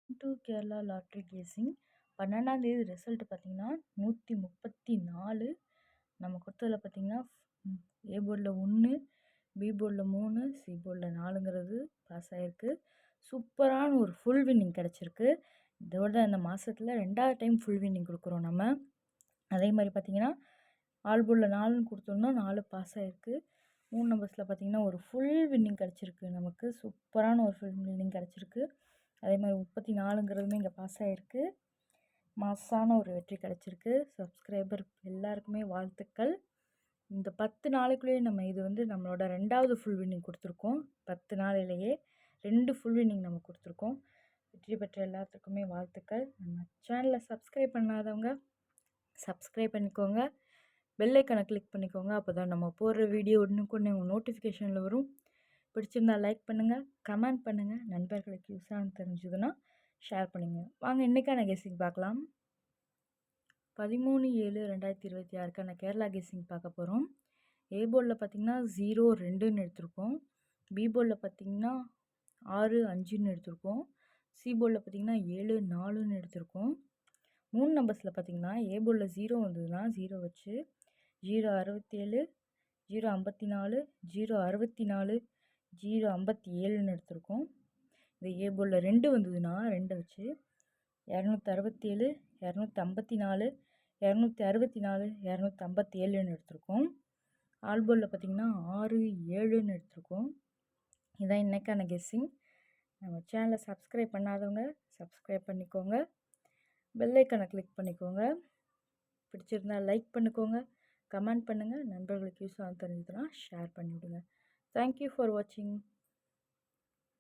To Kerala lottery கேசிங் 12ஆம் தேதி result பார்த்தீங்கன்னா 134. நம்ம கொடுத்ததில் பார்த்தீங்கன்னா ஏ போர்டில் 1, பி போர்டில் 3, சி போர்டில் 4ங்கிறது பாஸ் ஆகிருக்கு. சூப்பரான ஒரு ஃபுல் வின்னிங் கிடச்சிருக்கு. இதோட இந்த மாதத்தில் 2வது டைம் ஃபுல் வின்னிங் கொடுக்குறோம் நம்ம. அதே மாதிரி பார்த்தீங்கன்னா ஆல் போர்டில் 4ன்னு கொடுத்தோம்னா 4 பாஸ் ஆகிருக்கு. 3 நம்பர்ஸில் பார்த்தீங்கன்னா ஒரு ஃபுல் வின்னிங் கிடச்சிருக்கு. நமக்கு சூப்பரான ஒரு ஃபுல் வின்னிங் கிடச்சிருக்கு. அதே மாதிரி 34ங்கிறதுமே இங்கே பாஸ் ஆகிருக்கு. மாசான ஒரு வெற்றி கிடச்சிருக்கு. சப்ஸ்கிரைபர் எல்லாருக்குமே வாழ்த்துக்கள். இந்த 10 நாளைக்குள்ளேயே நம்ம இது வந்து நம்மளோட 2வது ஃபுல் வின்னிங் கொடுத்துருக்கோம். 10 நாளிலேயே 2 ஃபுல் வின்னிங் நம்ம கொடுத்துருக்கோம். வெற்றி பெற்ற எல்லாத்துக்குமே வாழ்த்துக்கள். நம்ம சேனலை சப்ஸ்கிரைப் பண்ணாதவங்க சப்ஸ்கிரைப் பண்ணிக்கோங்க. பெல் ஐக்கனை கிளிக் பண்ணிக்கோங்க. அப்போ தான் நம்ம போடுற வீடியோ ஒன்றுக்கு உங்கள் நோட்டிஃபிகேஷனில் வரும். பிடிச்சிருந்தா லைக் பண்ணுங்கள், கமெண்ட் பண்ணுங்கள். நண்பர்களுக்கு யூஸாக தெரிஞ்சதுன்னா ஷேர் பண்ணுங்கள். வாங்க இன்றைக்கான கெஸ்ஸிங் பார்க்கலாம். 13/7/2026க்கான கேரளா கெஸ்ஸிங் பார்க்க போகிறோம். ஏ போர்டில் பார்த்திங்கன்னா 0, 2ன்னு எடுத்திருக்கோம். பி போர்டில் பார்த்திங்கன்னா 6, 5ன்னு எடுத்திருக்கோம். சி போர்டில் பார்த்திங்கன்னா 7, 4ன்னு எடுத்திருக்கோம். 3 நம்பர்ஸில் பார்த்திங்கன்னா ஏ போர்டில் 0 வந்ததுன்னா 0 வச்சு 067, 054, 064, 057ன்னு எடுத்திருக்கோம். இது ஏ போர்டில் 2 வந்ததுன்னா 2 வச்சு 267, 254, 264, 257ன்னு எடுத்திருக்கோம். ஆல் போர்டில் பார்த்திங்கன்னா 6, 7ன்னு எடுத்திருக்கோம். இதான் இன்றைக்கான கெஸ்ஸிங். நம்ம சேனலை சப்ஸ்கிரைப் பண்ணாதவங்க சப்ஸ்கிரைப் பண்ணிக்கோங்க. பெல் ஐக்கனை கிளிக் பண்ணிக்கோங்க. பிடிச்சிருந்தா லைக் பண்ணிக்கோங்க, கமெண்ட் பண்ணுங்கள். நண்பர்களுக்கு யூஸ் ஆக தெரிஞ்சதுன்னா ஷேர் பண்ணிவிடுங்க. தேங்க்யூ ஃபார் வாட்சிங்.